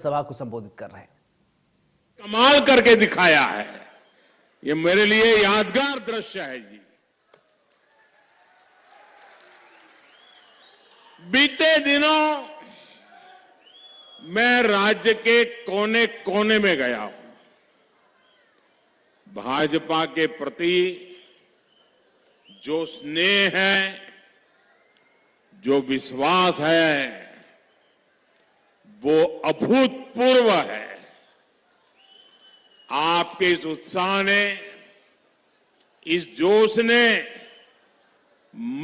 सभा को संबोधित कर रहे हैं। कमाल करके दिखाया है। ये मेरे लिए यादगार दृश्य है जी। बीते दिनों मैं राज्य के कोने कोने में गया हूं। भाजपा के प्रति जो स्नेह है, जो विश्वास है, वो अभूतपूर्व है। आपके इस उत्साह ने, इस जोश ने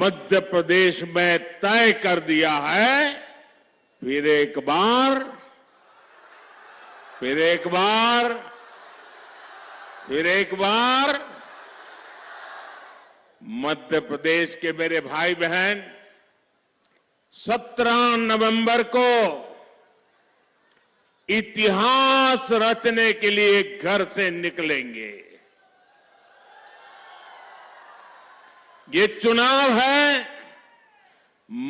मध्य प्रदेश में तय कर दिया है, फिर एक बार मध्य प्रदेश के मेरे भाई बहन 17 नवंबर को इतिहास रचने के लिए घर से निकलेंगे। ये चुनाव है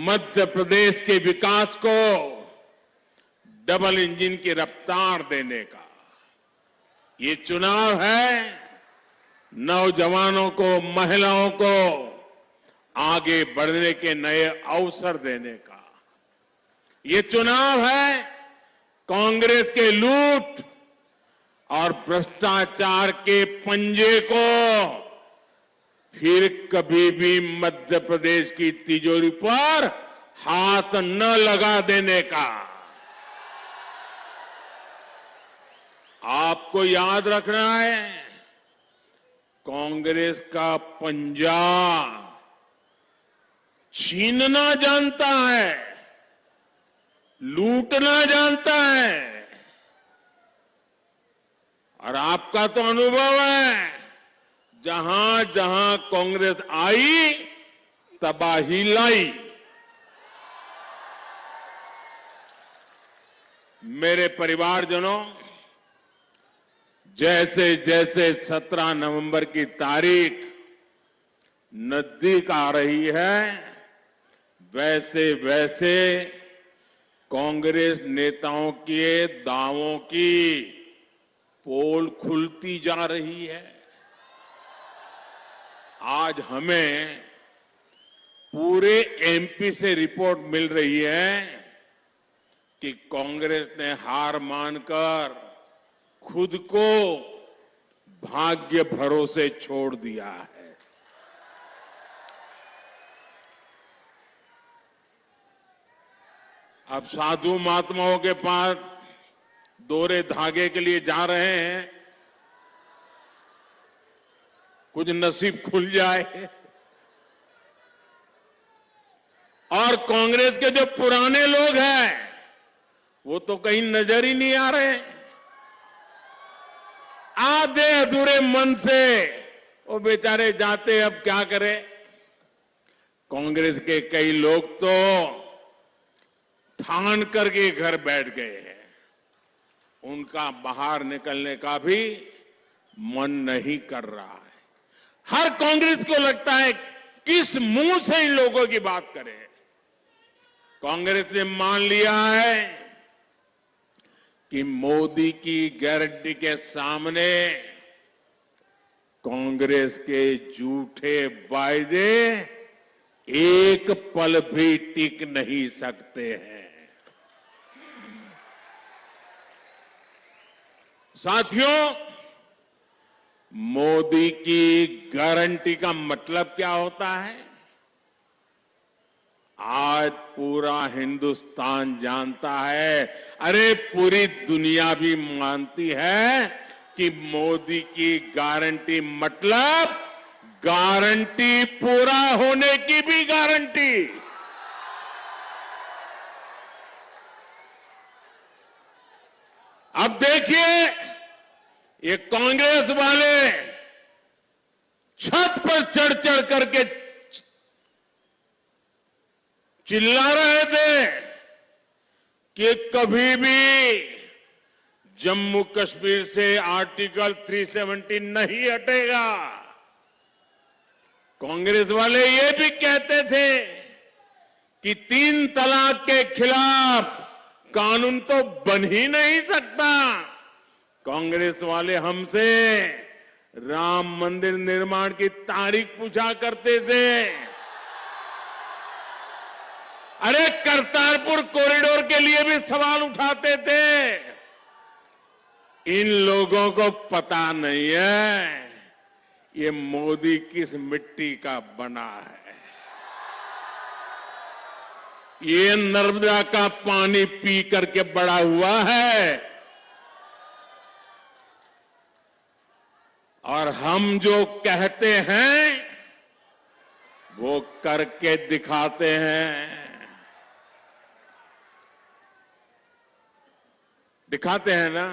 मध्य प्रदेश के विकास को डबल इंजन की रफ्तार देने का। ये चुनाव है नौजवानों को, महिलाओं को आगे बढ़ने के नए अवसर देने का। ये चुनाव है कांग्रेस के लूट और भ्रष्टाचार के पंजे को फिर कभी भी मध्य प्रदेश की तिजोरी पर हाथ न लगा देने का। आपको याद रखना है, कांग्रेस का पंजा छीनना जानता है, लूटना जानता है। और आपका तो अनुभव है, जहां जहां कांग्रेस आई तबाही लाई। मेरे परिवारजनों, जैसे जैसे 17 नवंबर की तारीख नजदीक आ रही है, वैसे वैसे कांग्रेस नेताओं के दावों की पोल खुलती जा रही है। आज हमें पूरे एमपी से रिपोर्ट मिल रही है कि कांग्रेस ने हार मानकर खुद को भाग्य भरोसे छोड़ दिया है। अब साधु महात्माओं के पास दोहरे धागे के लिए जा रहे हैं, कुछ नसीब खुल जाए। और कांग्रेस के जो पुराने लोग हैं वो तो कहीं नजर ही नहीं आ रहे। आधे अधूरे मन से वो बेचारे जाते, अब क्या करें। कांग्रेस के कई लोग तो ठान करके घर बैठ गए हैं, उनका बाहर निकलने का भी मन नहीं कर रहा है। हर कांग्रेस को लगता है किस मुंह से इन लोगों की बात करें। कांग्रेस ने मान लिया है कि मोदी की गारंटी के सामने कांग्रेस के झूठे वायदे एक पल भी टिक नहीं सकते हैं। साथियों, मोदी की गारंटी का मतलब क्या होता है? आज पूरा हिंदुस्तान जानता है, अरे पूरी दुनिया भी मानती है कि मोदी की गारंटी मतलब गारंटी पूरा होने की भी गारंटी। अब देखिए, ये कांग्रेस वाले छत पर चढ़ चढ़ करके चिल्ला रहे थे कि कभी भी जम्मू कश्मीर से आर्टिकल 370 नहीं हटेगा। कांग्रेस वाले ये भी कहते थे कि 3 तलाक के खिलाफ कानून तो बन ही नहीं सकता। कांग्रेस वाले हमसे राम मंदिर निर्माण की तारीख पूछा करते थे। अरे करतारपुर कॉरिडोर के लिए भी सवाल उठाते थे। इन लोगों को पता नहीं है ये मोदी किस मिट्टी का बना है। ये नर्मदा का पानी पी करके बड़ा हुआ है और हम जो कहते हैं वो करके दिखाते हैं। दिखाते हैं ना,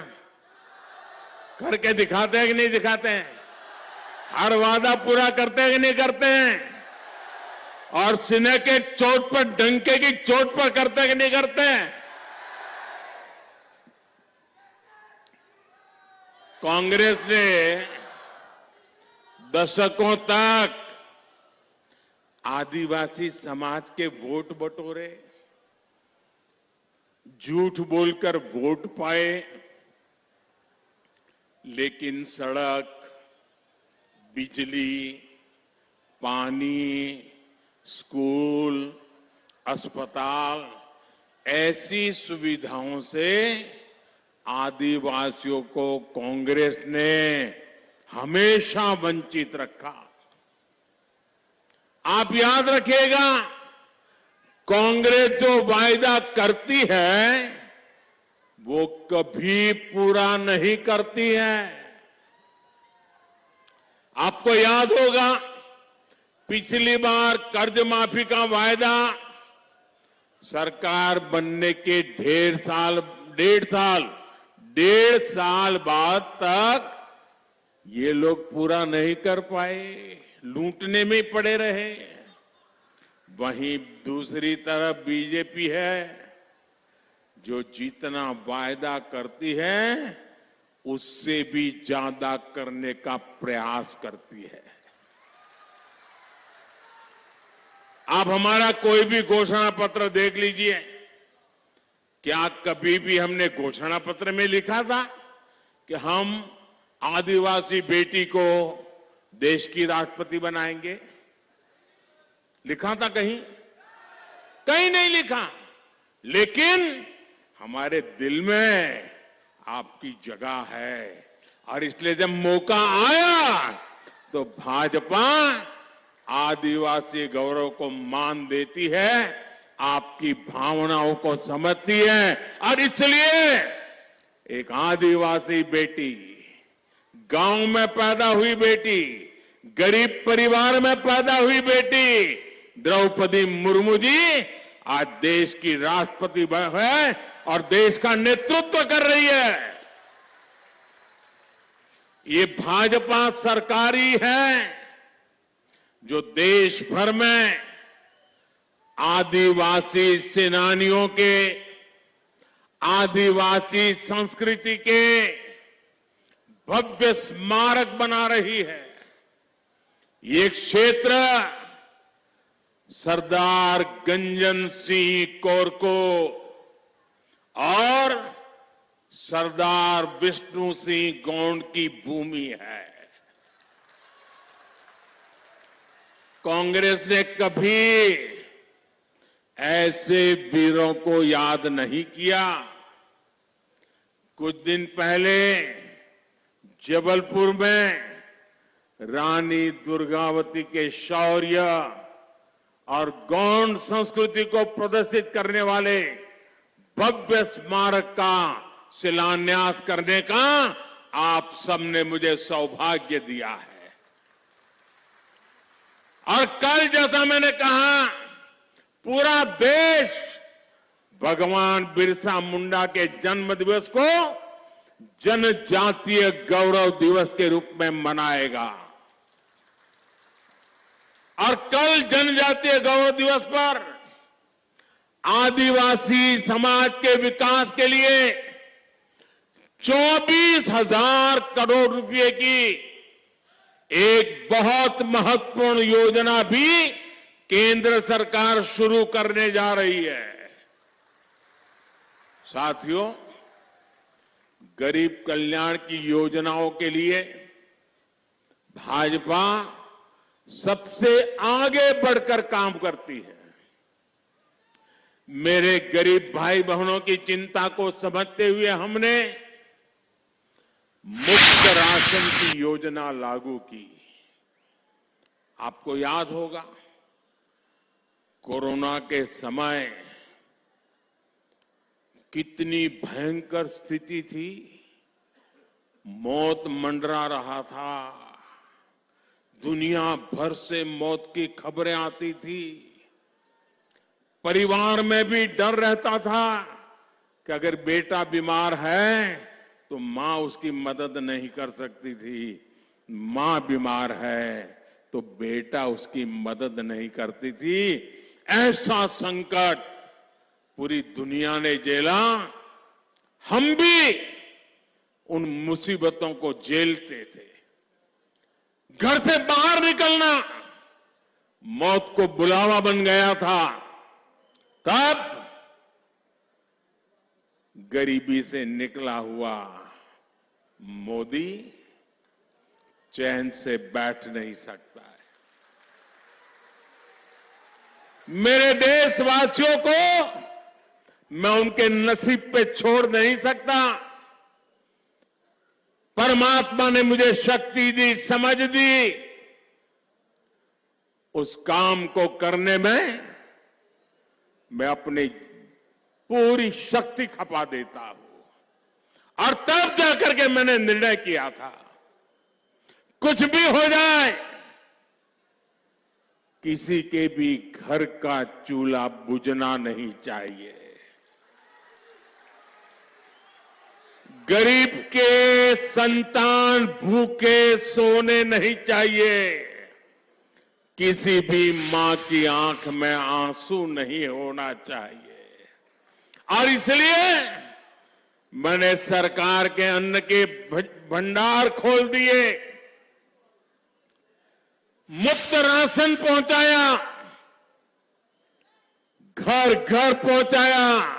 करके दिखाते हैं कि नहीं दिखाते हैं? हर वादा पूरा करते हैं कि नहीं करते हैं? और सीने के चोट पर, डंके की चोट पर करते हैं कि नहीं करते हैं? कांग्रेस ने दशकों तक आदिवासी समाज के वोट बटोरे, झूठ बोलकर वोट पाए, लेकिन सड़क, बिजली, पानी, स्कूल, अस्पताल ऐसी सुविधाओं से आदिवासियों को कांग्रेस ने हमेशा वंचित रखा। आप याद रखिएगा, कांग्रेस जो वायदा करती है वो कभी पूरा नहीं करती है। आपको याद होगा, पिछली बार कर्ज माफी का वायदा सरकार बनने के डेढ़ साल बाद तक ये लोग पूरा नहीं कर पाए, लूटने में पड़े रहे। वहीं दूसरी तरफ बीजेपी है जो जितना वायदा करती है उससे भी ज्यादा करने का प्रयास करती है। आप हमारा कोई भी घोषणा पत्र देख लीजिए, क्या कभी भी हमने घोषणा पत्र में लिखा था कि हम आदिवासी बेटी को देश की राष्ट्रपति बनाएंगे? लिखा था कहीं? कहीं नहीं लिखा। लेकिन हमारे दिल में आपकी जगह है और इसलिए जब मौका आया तो भाजपा आदिवासी गौरव को मान देती है, आपकी भावनाओं को समझती है और इसलिए एक आदिवासी बेटी, गांव में पैदा हुई बेटी, गरीब परिवार में पैदा हुई बेटी द्रौपदी मुर्मू जी आज देश की राष्ट्रपति है और देश का नेतृत्व कर रही है। ये भाजपा सरकारी है जो देश भर में आदिवासी सेनानियों के, आदिवासी संस्कृति के भव्य स्मारक बना रही है। ये क्षेत्र सरदार गंजन सिंह कोरको और सरदार विष्णु सिंह गौंड की भूमि है। कांग्रेस ने कभी ऐसे वीरों को याद नहीं किया। कुछ दिन पहले जबलपुर में रानी दुर्गावती के शौर्य और गौंड संस्कृति को प्रदर्शित करने वाले भव्य स्मारक का शिलान्यास करने का आप सबने मुझे सौभाग्य दिया है। और कल जैसा मैंने कहा, पूरा देश भगवान बिरसा मुंडा के जन्म दिवस को जनजातीय गौरव दिवस के रूप में मनाएगा। और कल जनजातीय गौरव दिवस पर आदिवासी समाज के विकास के लिए 24,000 करोड़ रुपए की एक बहुत महत्वपूर्ण योजना भी केंद्र सरकार शुरू करने जा रही है। साथियों, गरीब कल्याण की योजनाओं के लिए भाजपा सबसे आगे बढ़कर काम करती है। मेरे गरीब भाई बहनों की चिंता को समझते हुए हमने मुफ्त राशन की योजना लागू की। आपको याद होगा, कोरोना के समय कितनी भयंकर स्थिति थी, मौत मंडरा रहा था, दुनिया भर से मौत की खबरें आती थी, परिवार में भी डर रहता था कि अगर बेटा बीमार है तो मां उसकी मदद नहीं कर सकती थी, मां बीमार है तो बेटा उसकी मदद नहीं करती थी। ऐसा संकट पूरी दुनिया ने झेला, हम भी उन मुसीबतों को झेलते थे। घर से बाहर निकलना मौत को बुलावा बन गया था। तब गरीबी से निकला हुआ मोदी चैन से बैठ नहीं सकता है। मेरे देशवासियों को मैं उनके नसीब पे छोड़ नहीं सकता। परमात्मा ने मुझे शक्ति दी, समझ दी, उस काम को करने में मैं अपनी पूरी शक्ति खपा देता हूं। और तब जाकर के मैंने निर्णय किया था, कुछ भी हो जाए, किसी के भी घर का चूल्हा बुझना नहीं चाहिए। गरीब के संतान भूखे सोने नहीं चाहिए, किसी भी मां की आंख में आंसू नहीं होना चाहिए। और इसलिए मैंने सरकार के अन्न के भंडार खोल दिए, मुफ्त राशन पहुंचाया, घर घर पहुंचाया।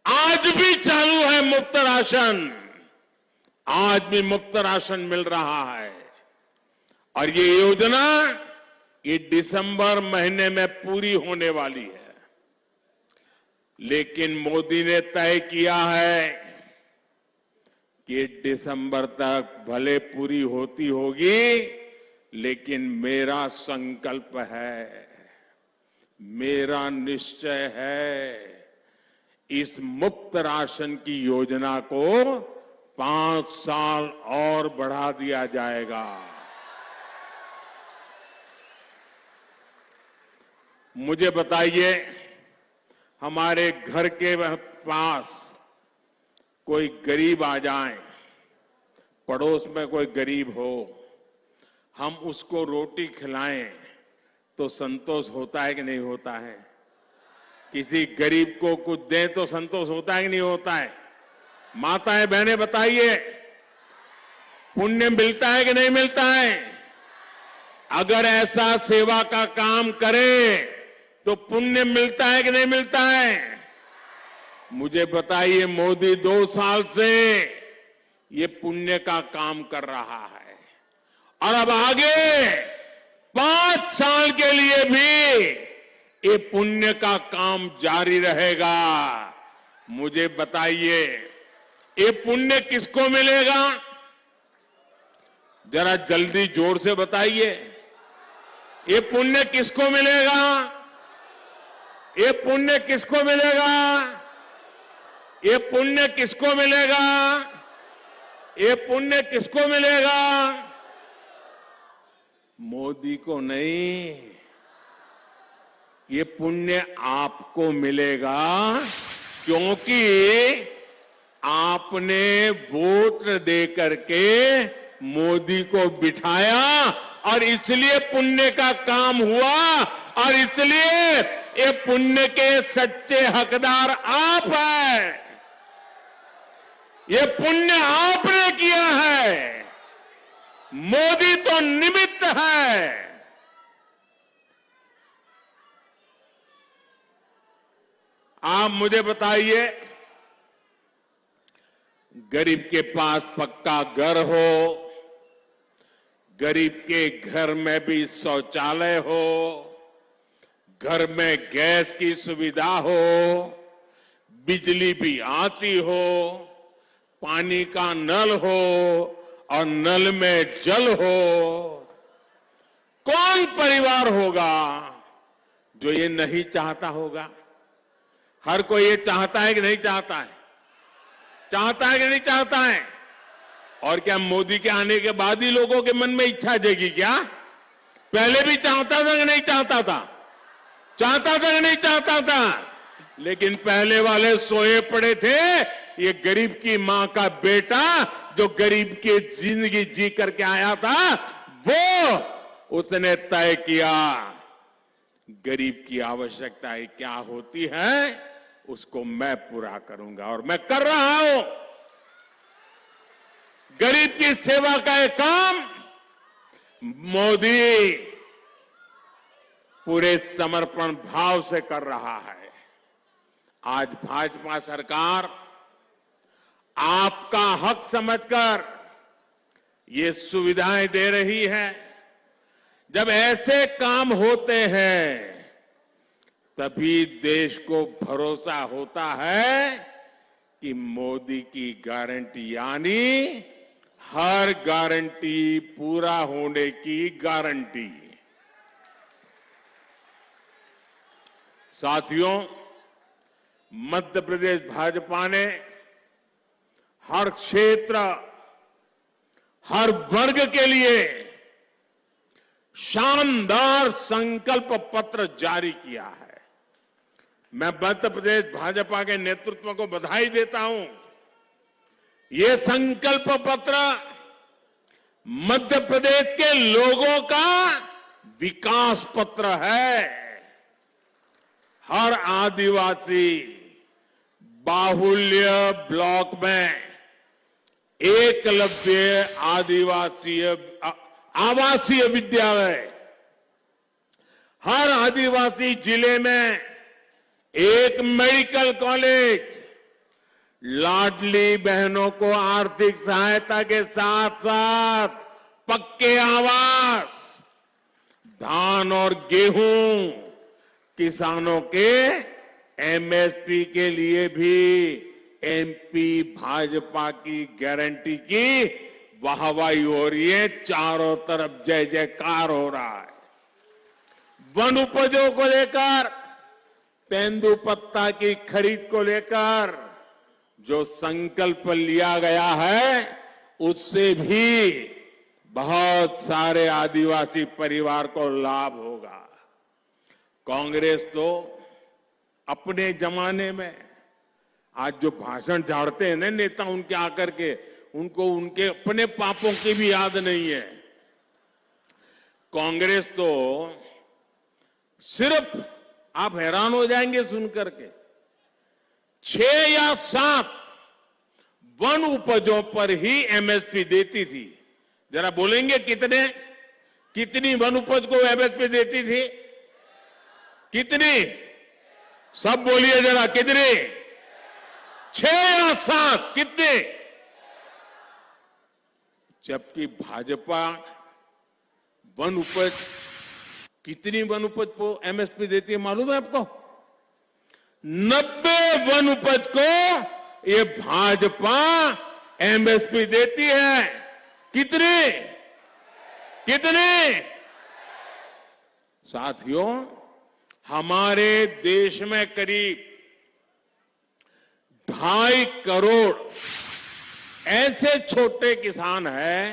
आज भी चालू है मुफ्त राशन, आज भी मुफ्त राशन मिल रहा है। और ये योजना ये दिसंबर महीने में पूरी होने वाली है। लेकिन मोदी ने तय किया है कि दिसंबर तक भले पूरी होती होगी, लेकिन मेरा संकल्प है, मेरा निश्चय है, इस मुफ्त राशन की योजना को 5 साल और बढ़ा दिया जाएगा। मुझे बताइए, हमारे घर के पास कोई गरीब आ जाए, पड़ोस में कोई गरीब हो, हम उसको रोटी खिलाएं तो संतोष होता है कि नहीं होता है? किसी गरीब को कुछ दें तो संतोष होता है कि नहीं होता है? माताएं बहनें बताइए, पुण्य मिलता है कि नहीं मिलता है? अगर ऐसा सेवा का काम करे तो पुण्य मिलता है कि नहीं मिलता है? मुझे बताइए, मोदी 2 साल से ये पुण्य का काम कर रहा है और अब आगे 5 साल के लिए भी ये पुण्य का काम जारी रहेगा। मुझे बताइए, ये पुण्य किसको मिलेगा? जरा जल्दी जोर से बताइए, ये पुण्य किसको मिलेगा? ये पुण्य किसको मिलेगा? ये पुण्य किसको मिलेगा? ये पुण्य किसको मिलेगा? मोदी को नहीं, ये पुण्य आपको मिलेगा, क्योंकि आपने वोट दे करके मोदी को बिठाया और इसलिए पुण्य का काम हुआ और इसलिए ये पुण्य के सच्चे हकदार आप हैं। ये पुण्य आपने किया है, मोदी तो निमित्त है। आप मुझे बताइए, गरीब के पास पक्का घर हो, गरीब के घर में भी शौचालय हो, घर में गैस की सुविधा हो, बिजली भी आती हो, पानी का नल हो और नल में जल हो, कौन परिवार होगा जो ये नहीं चाहता होगा? हर कोई ये चाहता है कि नहीं चाहता है? चाहता है कि नहीं चाहता है? और क्या मोदी के आने के बाद ही लोगों के मन में इच्छा जगी क्या? पहले भी चाहता था कि नहीं चाहता था? चाहता था कि नहीं चाहता था? लेकिन पहले वाले सोए पड़े थे। ये गरीब की मां का बेटा जो गरीब की जिंदगी जी करके आया था, वो उसने तय किया गरीब की आवश्यकताएं क्या होती है, उसको मैं पूरा करूंगा और मैं कर रहा हूं। गरीब की सेवा का एक काम मोदी पूरे समर्पण भाव से कर रहा है। आज भाजपा सरकार आपका हक समझकर ये सुविधाएं दे रही है। जब ऐसे काम होते हैं तभी देश को भरोसा होता है कि मोदी की गारंटी यानी हर गारंटी पूरा होने की गारंटी। साथियों, मध्य प्रदेश भाजपा ने हर क्षेत्र, हर वर्ग के लिए शानदार संकल्प पत्र जारी किया है। मैं मध्य प्रदेश भाजपा के नेतृत्व को बधाई देता हूं। ये संकल्प पत्र मध्य प्रदेश के लोगों का विकास पत्र है। हर आदिवासी बाहुल्य ब्लॉक में एकलव्य आवासीय विद्यालय, हर आदिवासी जिले में एक मेडिकल कॉलेज, लाडली बहनों को आर्थिक सहायता के साथ साथ पक्के आवास, धान और गेहूं, किसानों के एमएसपी के लिए भी एमपी भाजपा की गारंटी की वाहवाही हो रही है। चारों तरफ जय जयकार हो रहा है। वन उपजों को लेकर, तेंदुपत्ता की खरीद को लेकर जो संकल्प लिया गया है, उससे भी बहुत सारे आदिवासी परिवार को लाभ होगा। कांग्रेस तो अपने जमाने में, आज जो भाषण झाड़ते हैं ना नेता उनके आकर के, उनको उनके अपने पापों की भी याद नहीं है। कांग्रेस तो सिर्फ, आप हैरान हो जाएंगे सुनकर के, 6 या 7 वन उपजों पर ही एमएसपी देती थी। जरा बोलेंगे कितनी वन उपज को एमएसपी देती थी? कितनी? सब बोलिए जरा, कितनी? 6 या 7? कितने? जबकि भाजपा वन उपज, कितनी वन उपज को एमएसपी देती है मालूम है आपको? 90 वन उपज को ये भाजपा एमएसपी देती है। कितने? साथियों, हमारे देश में करीब 2.5 करोड़ ऐसे छोटे किसान हैं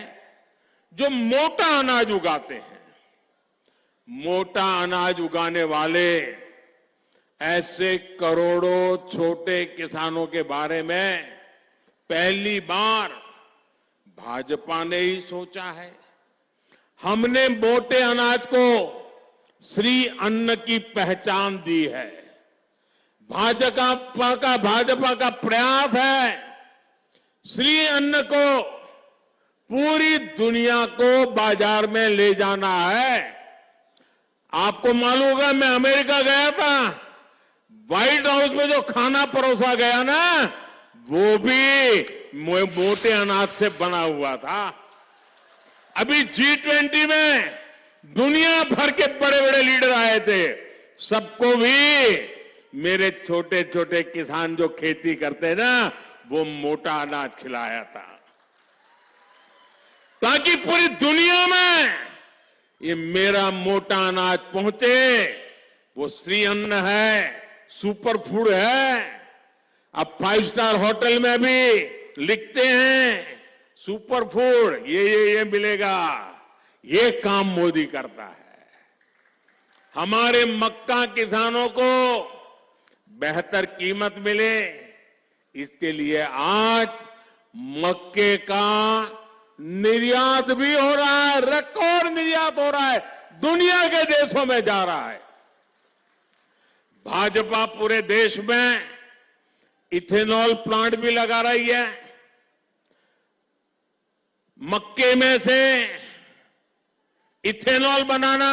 जो मोटा अनाज उगाते हैं। मोटा अनाज उगाने वाले ऐसे करोड़ों छोटे किसानों के बारे में पहली बार भाजपा ने ही सोचा है। हमने मोटे अनाज को श्री अन्न की पहचान दी है। भाजपा का प्रयास है श्री अन्न को पूरी दुनिया को बाजार में ले जाना है। आपको मालूम होगा, मैं अमेरिका गया था, व्हाइट हाउस में जो खाना परोसा गया ना, वो भी मोटे अनाज से बना हुआ था। अभी G20 में दुनिया भर के बड़े बड़े लीडर आए थे, सबको भी मेरे छोटे छोटे किसान जो खेती करते हैं ना, वो मोटा अनाज खिलाया था, ताकि पूरी दुनिया में ये मेरा मोटा अनाज पहुंचे। वो श्री अन्न है, सुपर फूड है। अब 5 स्टार होटल में भी लिखते हैं सुपर फूड, ये मिलेगा। ये काम मोदी करता है। हमारे मक्का किसानों को बेहतर कीमत मिले, इसके लिए आज मक्के का निर्यात भी हो रहा है, रिकॉर्ड निर्यात हो रहा है, दुनिया के देशों में जा रहा है। भाजपा पूरे देश में इथेनॉल प्लांट भी लगा रही है। मक्के में से इथेनॉल बनाना,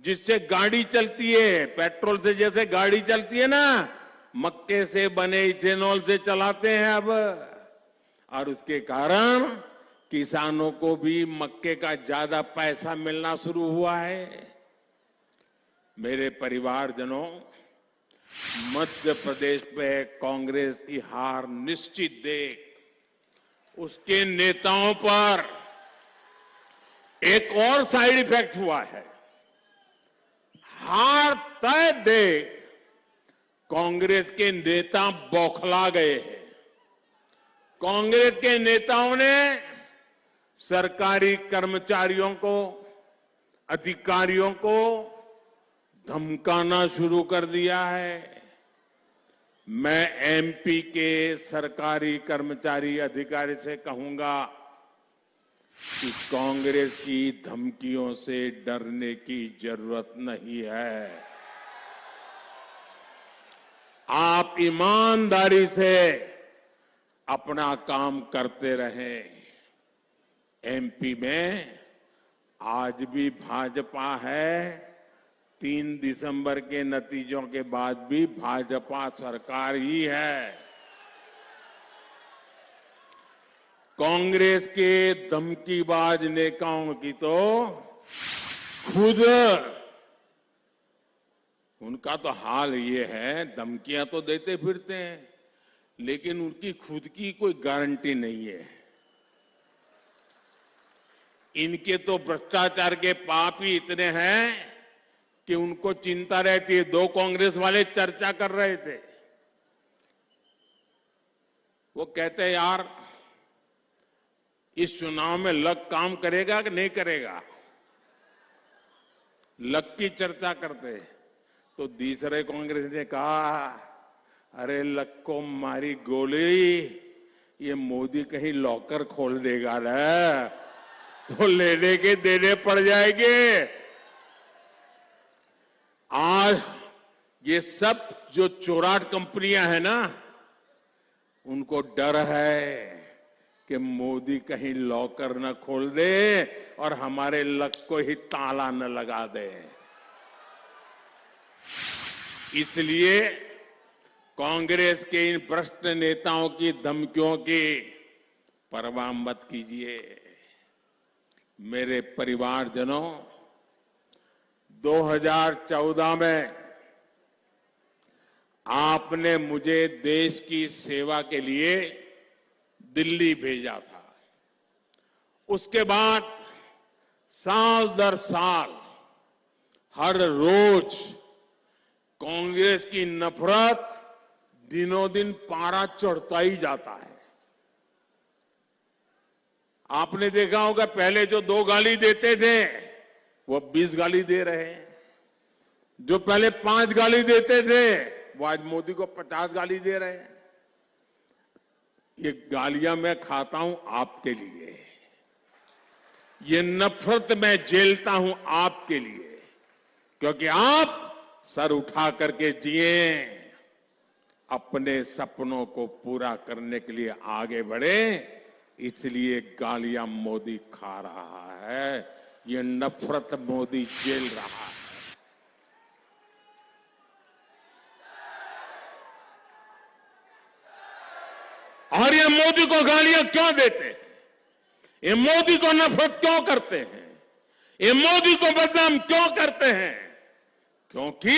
जिससे गाड़ी चलती है, पेट्रोल से जैसे गाड़ी चलती है ना, मक्के से बने इथेनॉल से चलाते हैं अब। और उसके कारण किसानों को भी मक्के का ज्यादा पैसा मिलना शुरू हुआ है। मेरे परिवारजनों, मध्य प्रदेश में कांग्रेस की हार निश्चित देख उसके नेताओं पर एक और साइड इफेक्ट हुआ है। हार तय देख कांग्रेस के नेता बौखला गए हैं। कांग्रेस के नेताओं ने सरकारी कर्मचारियों को, अधिकारियों को धमकाना शुरू कर दिया है। मैं एमपी के सरकारी कर्मचारी अधिकारी से कहूंगा कि कांग्रेस की धमकियों से डरने की जरूरत नहीं है। आप ईमानदारी से अपना काम करते रहें। एमपी में आज भी भाजपा है। 3 दिसंबर के नतीजों के बाद भी भाजपा सरकार ही है। कांग्रेस के धमकीबाज नेताओं की तो खुद उनका तो हाल ये है, धमकियां तो देते फिरते हैं, लेकिन उनकी खुद की कोई गारंटी नहीं है। इनके तो भ्रष्टाचार के पाप ही इतने हैं कि उनको चिंता रहती है। 2 कांग्रेस वाले चर्चा कर रहे थे, वो कहते हैं यार इस चुनाव में लक काम करेगा कि नहीं करेगा, लक की चर्चा करते। तो दूसरे कांग्रेस ने कहा, अरे लक को मारी गोली, ये मोदी कहीं लॉकर खोल देगा ना, तो लेने के देने पड़ जाएंगे। आज ये सब जो चोराट कंपनियां हैं ना, उनको डर है कि मोदी कहीं लॉकर न खोल दे और हमारे लक को ही ताला न लगा दे। इसलिए कांग्रेस के इन भ्रष्ट नेताओं की धमकियों की परवाह मत कीजिए। मेरे परिवारजनों, 2014 में आपने मुझे देश की सेवा के लिए दिल्ली भेजा था। उसके बाद साल दर साल हर रोज कांग्रेस की नफरत दिनों दिन पारा चढ़ता ही जाता है। आपने देखा होगा, पहले जो 2 गाली देते थे वो 20 गाली दे रहे हैं। जो पहले 5 गाली देते थे वो आज मोदी को 50 गाली दे रहे हैं। ये गालियां मैं खाता हूं आपके लिए, ये नफरत मैं झेलता हूं आपके लिए, क्योंकि आप सर उठा करके जिए, अपने सपनों को पूरा करने के लिए आगे बढ़े। इसलिए गालियां मोदी खा रहा है, ये नफरत मोदी झेल रहा है। और ये मोदी को गालियां क्यों देते हैं, ये मोदी को नफरत क्यों करते हैं, ये मोदी को बदनाम क्यों करते हैं? क्योंकि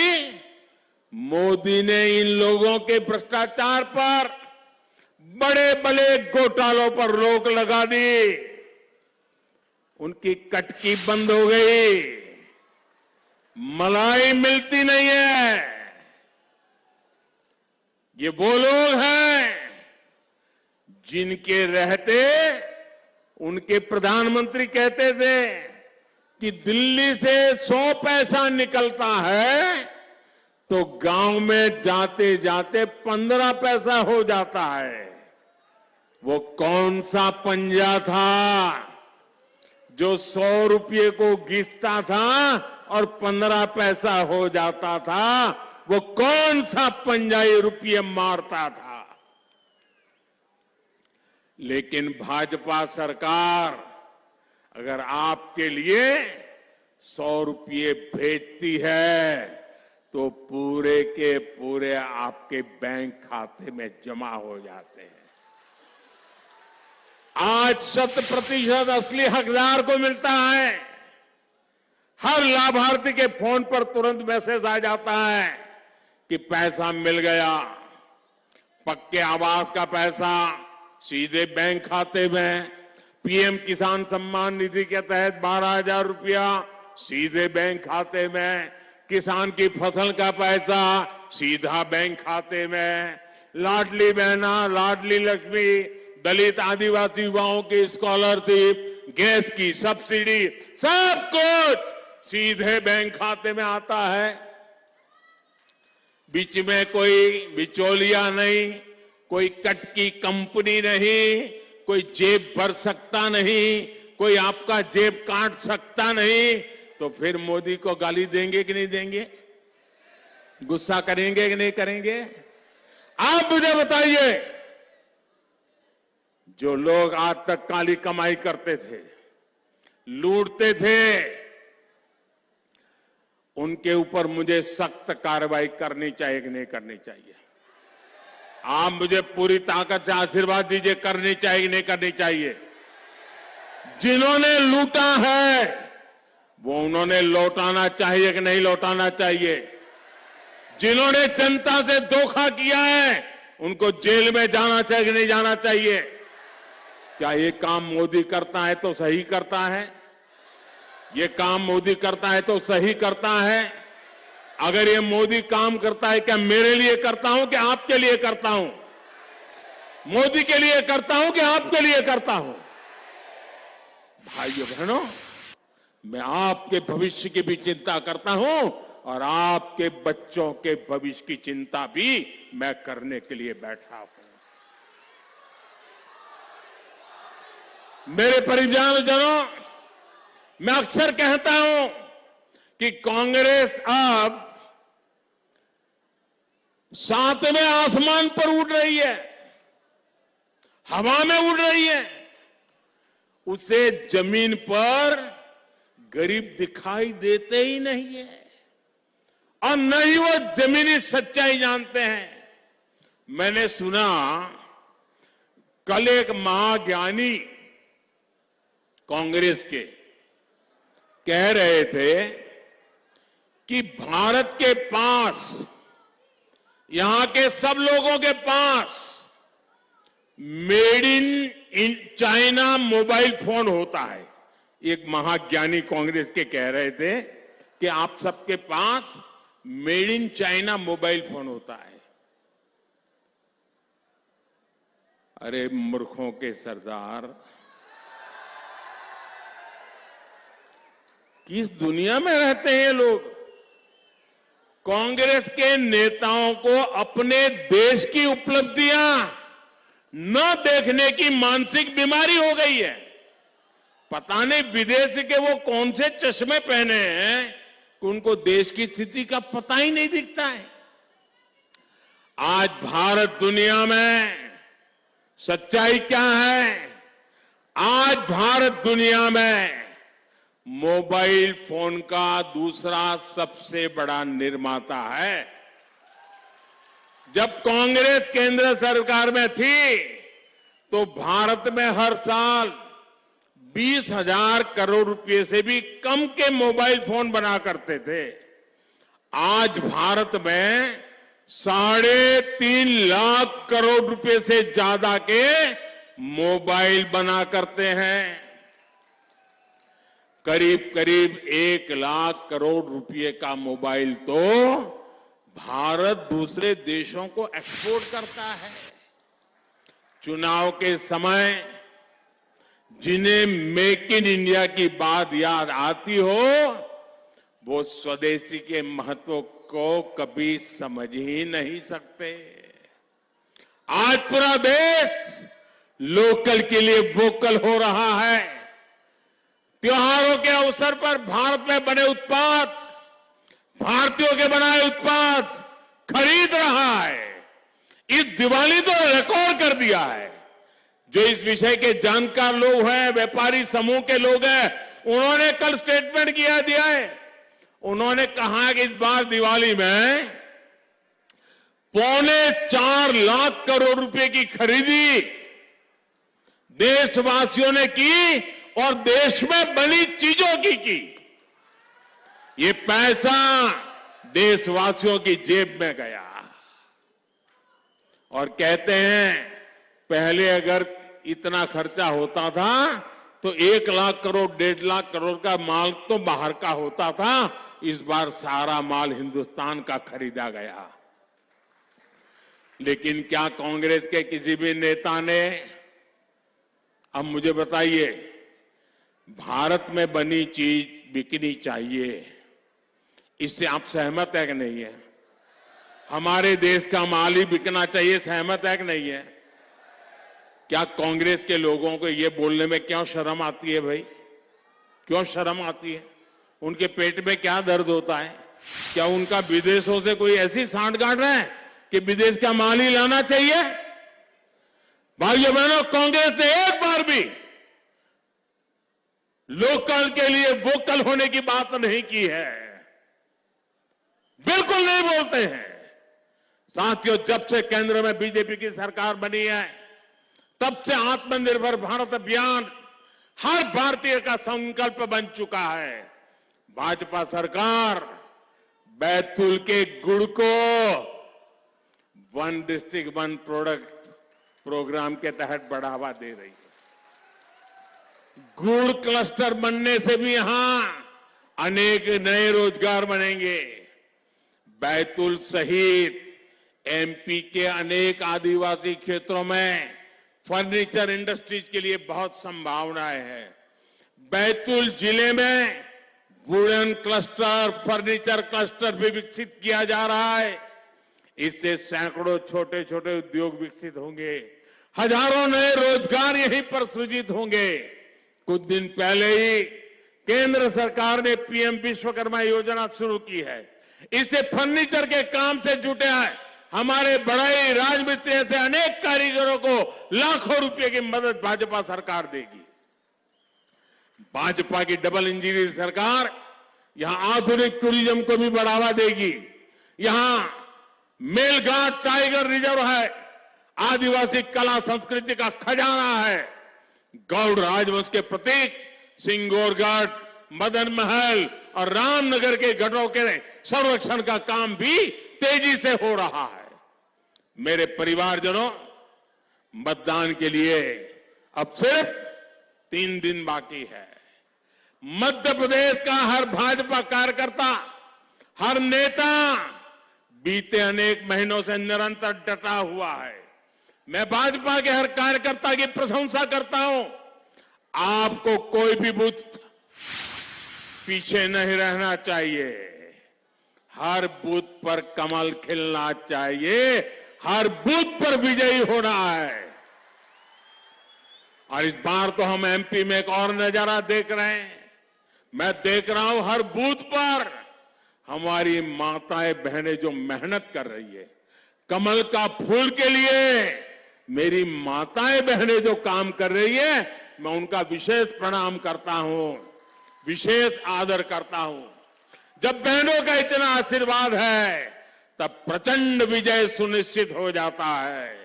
मोदी ने इन लोगों के भ्रष्टाचार पर, बड़े बड़े घोटालों पर रोक लगा दी, उनकी कटकी बंद हो गई, मलाई मिलती नहीं है। ये वो लोग हैं जिनके रहते उनके प्रधानमंत्री कहते थे कि दिल्ली से 100 पैसा निकलता है तो गांव में जाते जाते 15 पैसा हो जाता है। वो कौन सा पंजा था जो 100 रुपये को घिसता था और 15 पैसा हो जाता था? वो कौन सा पंजाई रुपये मारता था? लेकिन भाजपा सरकार अगर आपके लिए 100 रुपये भेजती है तो पूरे के पूरे आपके बैंक खाते में जमा हो जाते हैं। आज 100% असली हकदार को मिलता है। हर लाभार्थी के फोन पर तुरंत मैसेज आ जाता है कि पैसा मिल गया, पक्के आवास का पैसा सीधे बैंक खाते में, पीएम किसान सम्मान निधि के तहत 12,000 रुपया सीधे बैंक खाते में, किसान की फसल का पैसा सीधा बैंक खाते में, लाडली बहना, लाडली लक्ष्मी, दलित आदिवासी युवाओं की स्कॉलरशिप, गैस की सब्सिडी, सब कुछ सीधे बैंक खाते में आता है। बीच में कोई बिचौलिया नहीं, कोई कट की कंपनी नहीं, कोई जेब भर सकता नहीं, कोई आपका जेब काट सकता नहीं। तो फिर मोदी को गाली देंगे कि नहीं देंगे? गुस्सा करेंगे कि नहीं करेंगे? आप मुझे बताइए, जो लोग आज तक काली कमाई करते थे, लूटते थे, उनके ऊपर मुझे सख्त कार्रवाई करनी चाहिए कि नहीं करनी चाहिए? आप मुझे पूरी ताकत से आशीर्वाद दीजिए, करनी चाहिए कि नहीं करनी चाहिए? जिन्होंने लूटा है वो उन्होंने लौटाना चाहिए कि नहीं लौटाना चाहिए? जिन्होंने जनता से धोखा किया है उनको जेल में जाना चाहिए कि नहीं जाना चाहिए? क्या ये काम मोदी करता है तो सही करता है? ये काम मोदी करता है तो सही करता है? अगर ये मोदी काम करता है, क्या मेरे लिए करता हूं कि आपके लिए करता हूं? मोदी के लिए करता हूं कि आपके लिए करता हूं? भाइयों बहनों, मैं आपके भविष्य की भी चिंता करता हूं और आपके बच्चों के भविष्य की चिंता भी मैं करने के लिए बैठा हूं। मेरे परिवारजनों, मैं अक्सर कहता हूं कि कांग्रेस अब 7वें आसमान पर उड़ रही है, हवा में उड़ रही है। उसे जमीन पर गरीब दिखाई देते ही नहीं है और न ही वो जमीनी सच्चाई जानते हैं। मैंने सुना कल एक महाज्ञानी कांग्रेस के कह रहे थे कि भारत के पास, यहां के सब लोगों के पास made in China mobile phone होता है। एक महाज्ञानी कांग्रेस के कह रहे थे कि आप सबके पास made in China mobile phone होता है। अरे मूर्खों के सरदार, किस दुनिया में रहते हैं ये लोग? कांग्रेस के नेताओं को अपने देश की उपलब्धियां न देखने की मानसिक बीमारी हो गई है। पता नहीं विदेश के वो कौन से चश्मे पहने हैं कि उनको देश की स्थिति का पता ही नहीं दिखता है। आज भारत दुनिया में सच्चाई क्या है? आज भारत दुनिया में मोबाइल फोन का दूसरा सबसे बड़ा निर्माता है। जब कांग्रेस केंद्र सरकार में थी तो भारत में हर साल 20,000 करोड़ रुपए से भी कम के मोबाइल फोन बना करते थे। आज भारत में 3.5 लाख करोड़ रुपए से ज्यादा के मोबाइल बना करते हैं। करीब करीब 1 लाख करोड़ रुपए का मोबाइल तो भारत दूसरे देशों को एक्सपोर्ट करता है। चुनाव के समय जिन्हें मेक इन इंडिया की बात याद आती हो, वो स्वदेशी के महत्व को कभी समझ ही नहीं सकते। आज पूरा देश लोकल के लिए वोकल हो रहा है। त्योहारों के अवसर पर भारत में बने उत्पाद, भारतीयों के बनाए उत्पाद खरीद रहा है। इस दिवाली तो रिकॉर्ड कर दिया है। जो इस विषय के जानकार लोग हैं, व्यापारी समूह के लोग हैं, उन्होंने कल स्टेटमेंट दिया है। उन्होंने कहा कि इस बार दिवाली में 4.25 लाख करोड़ रुपए की खरीदी देशवासियों ने की और देश में बनी चीजों की। ये पैसा देशवासियों की जेब में गया। और कहते हैं पहले अगर इतना खर्चा होता था तो 1 लाख करोड़ 1.5 लाख करोड़ का माल तो बाहर का होता था। इस बार सारा माल हिंदुस्तान का खरीदा गया। लेकिन क्या कांग्रेस के किसी भी नेता ने, अब मुझे बताइए, भारत में बनी चीज बिकनी चाहिए, इससे आप सहमत है कि नहीं है? हमारे देश का माल ही बिकना चाहिए, सहमत है कि नहीं है? क्या कांग्रेस के लोगों को ये बोलने में क्यों शर्म आती है भाई? क्यों शर्म आती है? उनके पेट में क्या दर्द होता है? क्या उनका विदेशों से कोई ऐसी सांठगांठ है कि विदेश का माल ही लाना चाहिए? भाइयों बहनों, कांग्रेस ने एक बार भी लोकल के लिए वोकल होने की बात नहीं की है। बिल्कुल नहीं बोलते हैं। साथियों, जब से केंद्र में बीजेपी की सरकार बनी है, तब से आत्मनिर्भर भारत अभियान हर भारतीय का संकल्प बन चुका है। भाजपा सरकार बैतूल के गुड़ को 1 डिस्ट्रिक्ट 1 प्रोडक्ट प्रोग्राम के तहत बढ़ावा दे रही है। गुड़ क्लस्टर बनने से भी यहां अनेक नए रोजगार बनेंगे। बैतूल सहित एमपी के अनेक आदिवासी क्षेत्रों में फर्नीचर इंडस्ट्रीज के लिए बहुत संभावनाएं हैं। बैतूल जिले में वुडन क्लस्टर, फर्नीचर क्लस्टर भी विकसित किया जा रहा है। इससे सैकड़ों छोटे छोटे उद्योग विकसित होंगे, हजारों नए रोजगार यहीं पर सृजित होंगे। कुछ दिन पहले ही केंद्र सरकार ने पीएम विश्वकर्मा योजना शुरू की है। इससे फर्नीचर के काम से जुटे हैं हमारे बढ़ई, राजमिस्त्री ऐसे अनेक कारीगरों को लाखों रुपए की मदद भाजपा सरकार देगी। भाजपा की डबल इंजन सरकार यहां आधुनिक टूरिज्म को भी बढ़ावा देगी। यहां मेलघाट टाइगर रिजर्व है, आदिवासी कला संस्कृति का खजाना है। गौड़ राजवंश के प्रतीक सिंगोरगढ़, मदन महल और रामनगर के गढ़ों के संरक्षण का काम भी तेजी से हो रहा है। मेरे परिवारजनों, मतदान के लिए अब सिर्फ 3 दिन बाकी है। मध्य प्रदेश का हर भाजपा कार्यकर्ता, हर नेता बीते अनेक महीनों से निरंतर डटा हुआ है। मैं भाजपा के हर कार्यकर्ता की प्रशंसा करता हूं। आपको कोई भी बूथ पीछे नहीं रहना चाहिए। हर बूथ पर कमल खिलना चाहिए, हर बूथ पर विजयी होना है। और इस बार तो हम एमपी में एक और नजारा देख रहे हैं। मैं देख रहा हूं हर बूथ पर हमारी माताएं बहनें जो मेहनत कर रही है, कमल का फूल के लिए मेरी माताएं बहनें जो काम कर रही है, मैं उनका विशेष प्रणाम करता हूं, विशेष आदर करता हूं। जब बहनों का इतना आशीर्वाद है, तब प्रचंड विजय सुनिश्चित हो जाता है।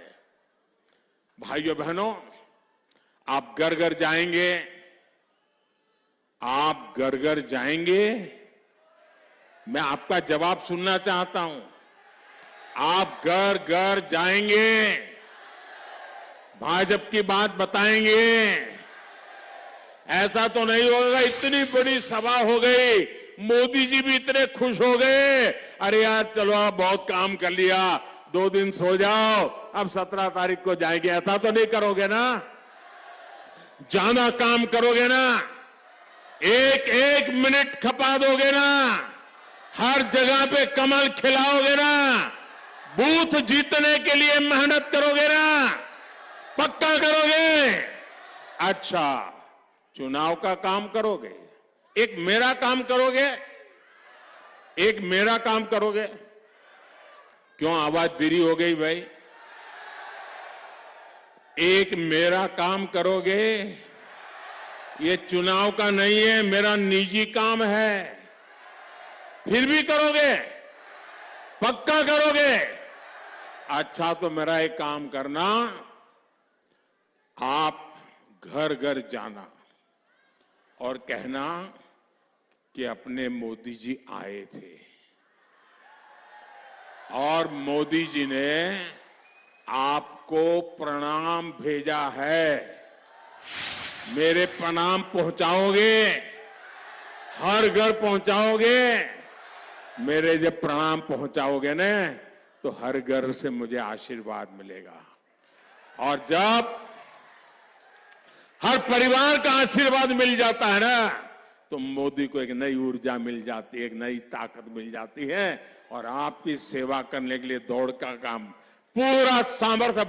भाइयों बहनों, आप घर घर जाएंगे, आप घर घर जाएंगे। मैं आपका जवाब सुनना चाहता हूं। आप घर घर जाएंगे, भाजपा की बात बताएंगे। ऐसा तो नहीं होगा इतनी बड़ी सभा हो गई, मोदी जी भी इतने खुश हो गए, अरे यार चलो आप बहुत काम कर लिया, 2 दिन सो जाओ, अब 17 तारीख को जाएंगे। ऐसा तो नहीं करोगे ना? ज्यादा काम करोगे ना? एक एक मिनट खपा दोगे ना? हर जगह पे कमल खिलाओगे ना? बूथ जीतने के लिए मेहनत करोगे ना? पक्का करोगे? अच्छा, चुनाव का काम करोगे, एक मेरा काम करोगे, एक मेरा काम करोगे। क्यों आवाज धीरी हो गई भाई? एक मेरा काम करोगे। ये चुनाव का नहीं है, मेरा निजी काम है। फिर भी करोगे? पक्का करोगे? अच्छा, तो मेरा एक काम करना, आप घर घर जाना और कहना कि अपने मोदी जी आए थे और मोदी जी ने आपको प्रणाम भेजा है। मेरे प्रणाम पहुंचाओगे? हर घर पहुंचाओगे? मेरे जब प्रणाम पहुंचाओगे ना, तो हर घर से मुझे आशीर्वाद मिलेगा। और जब हर परिवार का आशीर्वाद मिल जाता है ना, तो मोदी को एक नई ऊर्जा मिल जाती है, एक नई ताकत मिल जाती है और आपकी सेवा करने के लिए दौड़ का काम पूरा सामर्थ्य